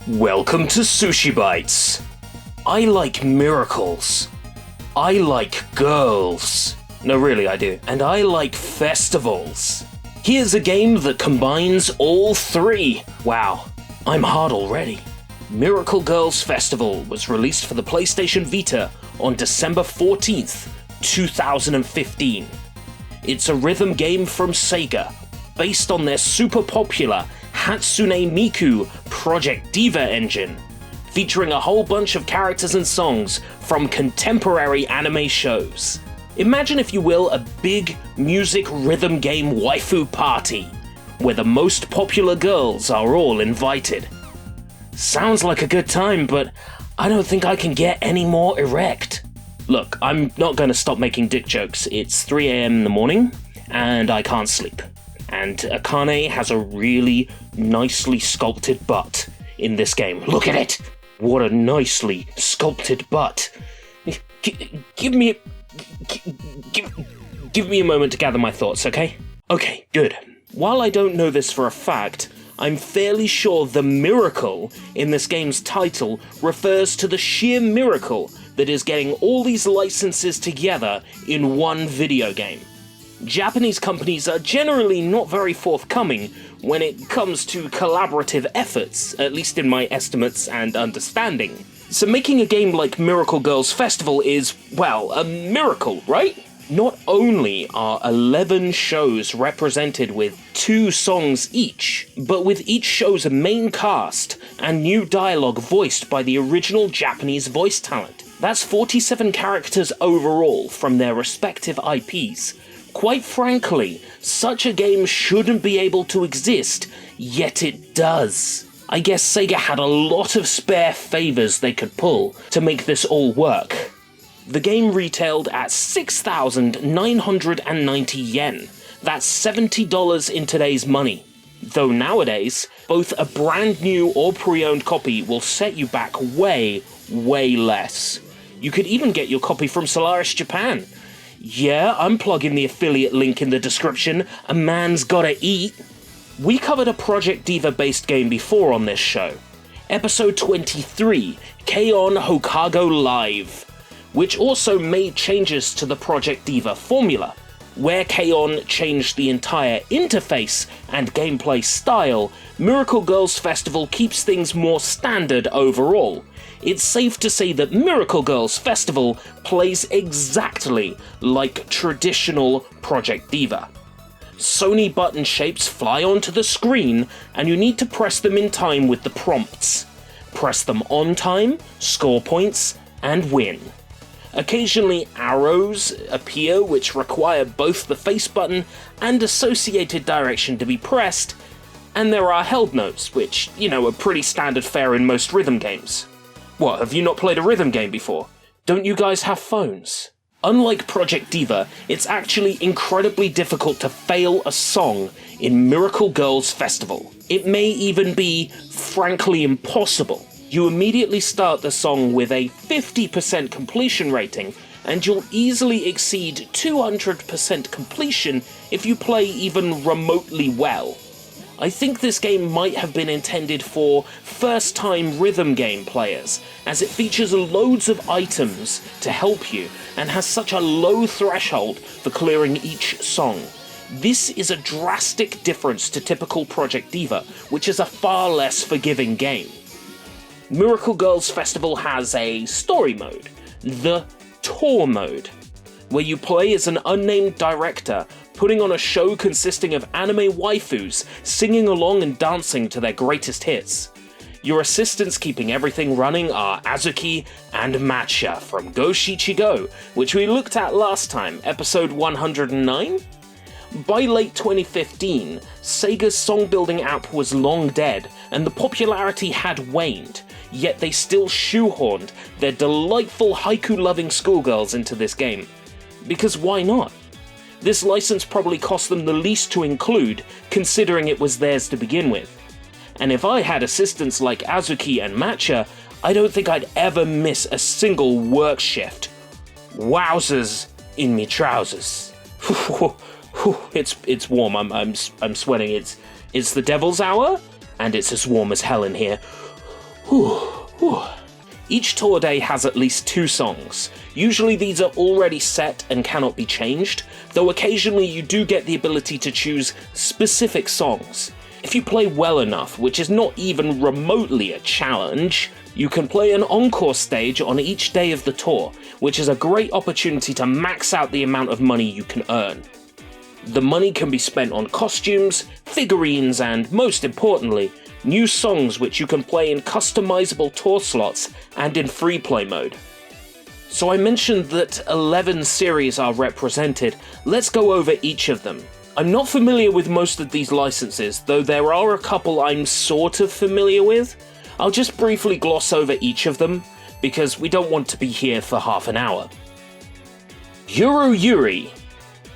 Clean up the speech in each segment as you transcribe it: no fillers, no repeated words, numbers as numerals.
Welcome to Sushi Bites. I like miracles. I like girls. No, really, I do. And I like festivals. Here's a game that combines all three. Wow, I'm hard already. Miracle Girls Festival was released for the PlayStation Vita on December 14th, 2015. It's a rhythm game from Sega, based on their super popular Hatsune Miku Project Diva engine, featuring a whole bunch of characters and songs from contemporary anime shows. Imagine, if you will, a big music rhythm game waifu party, where the most popular girls are all invited. Sounds like a good time, but I don't think I can get any more erect. Look, I'm not going to stop making dick jokes. It's 3 a.m. in the morning, and I can't sleep. And Akane has a really nicely sculpted butt in this game. Look at it! What a nicely sculpted butt. Give me a moment to gather my thoughts, okay? Okay, good. While I don't know this for a fact, I'm fairly sure the miracle in this game's title refers to the sheer miracle that is getting all these licenses together in one video game. Japanese companies are generally not very forthcoming when it comes to collaborative efforts, at least in my estimates and understanding. So making a game like Miracle Girls Festival is, well, a miracle, right? Not only are 11 shows represented with 2 songs each, but with each show's main cast and new dialogue voiced by the original Japanese voice talent. That's 47 characters overall from their respective IPs. Quite frankly, such a game shouldn't be able to exist, yet it does. I guess Sega had a lot of spare favors they could pull to make this all work. The game retailed at 6,990 yen. That's $70 in today's money. Though nowadays, both a brand new or pre-owned copy will set you back way, way less. You could even get your copy from Solaris Japan. Yeah, I'm plugging the affiliate link in the description. A man's gotta eat. We covered a Project Diva based game before on this show. Episode 23, K-On! Hokago Live, which also made changes to the Project Diva formula. Where K-On! Changed the entire interface and gameplay style, Miracle Girls Festival keeps things more standard overall. It's safe to say that Miracle Girls Festival plays exactly like traditional Project Diva. Sony button shapes fly onto the screen, and you need to press them in time with the prompts. Press them on time, score points, and win. Occasionally arrows appear which require both the face button and associated direction to be pressed, and there are held notes, which, are pretty standard fare in most rhythm games. What, have you not played a rhythm game before? Don't you guys have phones? Unlike Project Diva, it's actually incredibly difficult to fail a song in Miracle Girls Festival. It may even be, frankly, impossible. You immediately start the song with a 50% completion rating, and you'll easily exceed 200% completion if you play even remotely well. I think this game might have been intended for first-time rhythm game players, as it features loads of items to help you and has such a low threshold for clearing each song. This is a drastic difference to typical Project Diva, which is a far less forgiving game. Miracle Girls Festival has a story mode, the Tour mode, where you play as an unnamed director putting on a show consisting of anime waifus singing along and dancing to their greatest hits. Your assistants keeping everything running are Azuki and Matcha from Go Shichi Go, which we looked at last time, episode 109? By late 2015, Sega's song-building app was long dead, and the popularity had waned, yet they still shoehorned their delightful haiku-loving schoolgirls into this game. Because why not? This license probably cost them the least to include, considering it was theirs to begin with. And if I had assistants like Azuki and Matcha, I don't think I'd ever miss a single work shift. Wowzers in me trousers. It's warm. I'm sweating. It's the devil's hour, and it's as warm as hell in here. Each tour day has at least 2 songs. Usually these are already set and cannot be changed, though occasionally you do get the ability to choose specific songs. If you play well enough, which is not even remotely a challenge, you can play an encore stage on each day of the tour, which is a great opportunity to max out the amount of money you can earn. The money can be spent on costumes, figurines, and most importantly, new songs which you can play in customizable tour slots and in free play mode. So I mentioned that 11 series are represented. Let's go over each of them. I'm not familiar with most of these licenses, though there are a couple I'm sort of familiar with. I'll just briefly gloss over each of them, because we don't want to be here for half an hour. Yuru Yuri,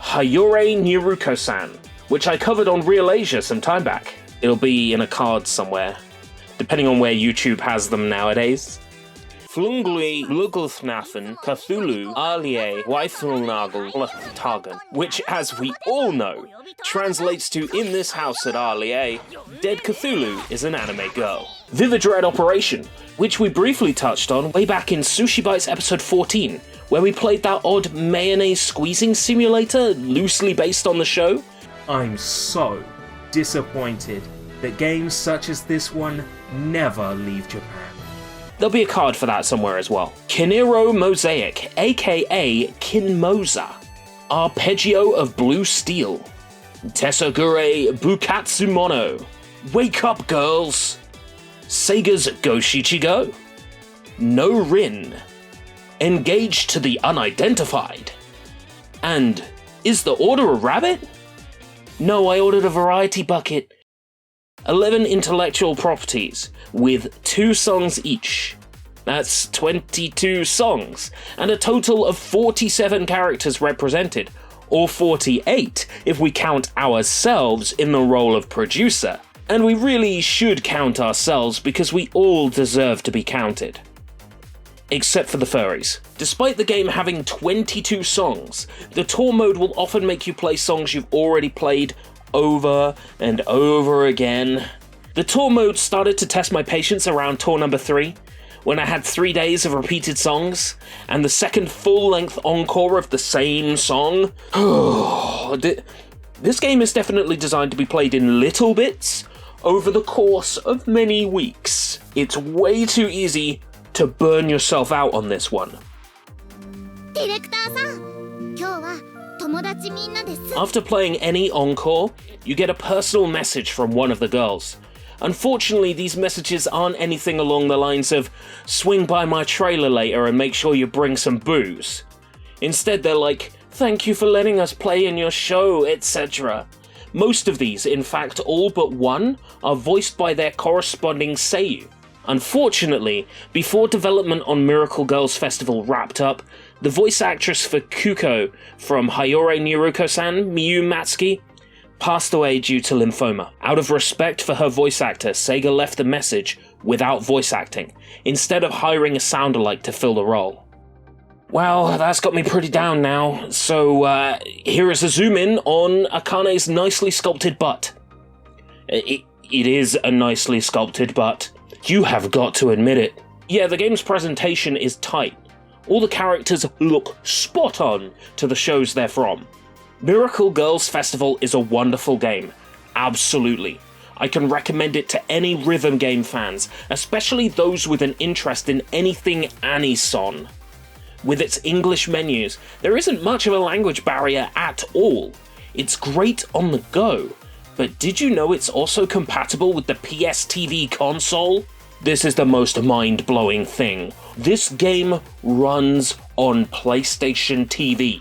Hayore Niruko-san, which I covered on Real Asia some time back. It'll be in a card somewhere, depending on where YouTube has them nowadays. Flungli Lugelfnafen Cthulhu Alie Weithelnagel Tagen, which, as we all know, translates to In This House at Alie, Dead Cthulhu is an anime girl. Vivid Dread Operation, which we briefly touched on way back in Sushi Bites episode 14, where we played that odd mayonnaise squeezing simulator loosely based on the show. I'm so disappointed that games such as this one never leave Japan. There'll be a card for that somewhere as well. Kiniro Mosaic, aka Kinmoza. Arpeggio of Blue Steel. Tesogure Bukatsumono. Wake up, girls! Sega's Go Shichigo. No Rin. Engaged to the Unidentified. And Is the Order a Rabbit? No, I ordered a variety bucket. 11 intellectual properties, with 2 songs each. That's 22 songs, and a total of 47 characters represented, or 48 if we count ourselves in the role of producer. And we really should count ourselves because we all deserve to be counted. Except for the furries. Despite the game having 22 songs, the tour mode will often make you play songs you've already played over and over again. The tour mode started to test my patience around tour number 3, when I had 3 days of repeated songs, and the second full-length encore of the same song. This game is definitely designed to be played in little bits over the course of many weeks. It's way too easy to burn yourself out on this one. After playing any encore, you get a personal message from one of the girls. Unfortunately, these messages aren't anything along the lines of, swing by my trailer later and make sure you bring some booze. Instead, they're like, thank you for letting us play in your show, etc. Most of these, in fact all but one, are voiced by their corresponding seiyuu. Unfortunately, before development on Miracle Girls Festival wrapped up, the voice actress for Kuko from Hayore Niruko-san, Miyu Matsuki, passed away due to lymphoma. Out of respect for her voice actor, Sega left the message without voice acting, instead of hiring a sound-alike to fill the role. Well, that's got me pretty down now, so here is a zoom-in on Akane's nicely sculpted butt. It is a nicely sculpted butt. You have got to admit it. Yeah, the game's presentation is tight. All the characters look spot on to the shows they're from. Miracle Girls Festival is a wonderful game. Absolutely. I can recommend it to any rhythm game fans, especially those with an interest in anything Anison. With its English menus, there isn't much of a language barrier at all. It's great on the go. But did you know it's also compatible with the PSTV console? This is the most mind-blowing thing. This game runs on PlayStation TV.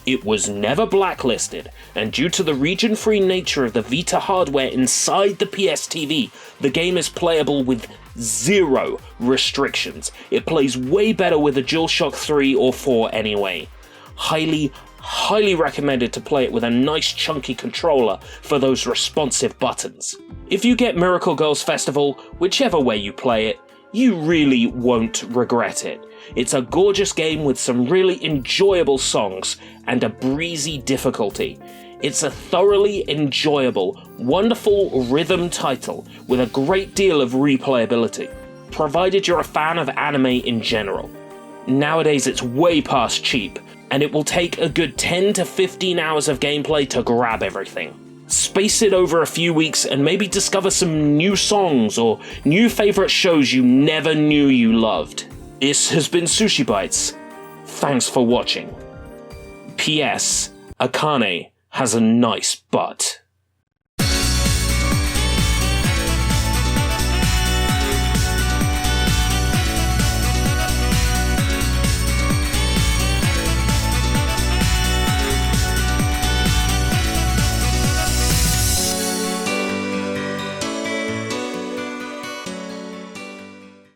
It was never blacklisted, and due to the region-free nature of the Vita hardware inside the PSTV, the game is playable with 0 restrictions. It plays way better with a DualShock 3 or 4 anyway. Highly recommended to play it with a nice chunky controller for those responsive buttons. If you get Miracle Girls Festival, whichever way you play it, you really won't regret it. It's a gorgeous game with some really enjoyable songs and a breezy difficulty. It's a thoroughly enjoyable, wonderful rhythm title with a great deal of replayability. provided you're a fan of anime in general. Nowadays it's way past cheap, and it will take a good 10 to 15 hours of gameplay to grab everything. Space it over a few weeks and maybe discover some new songs or new favourite shows you never knew you loved. This has been Sushi Bites. Thanks for watching. P.S. Akane has a nice butt.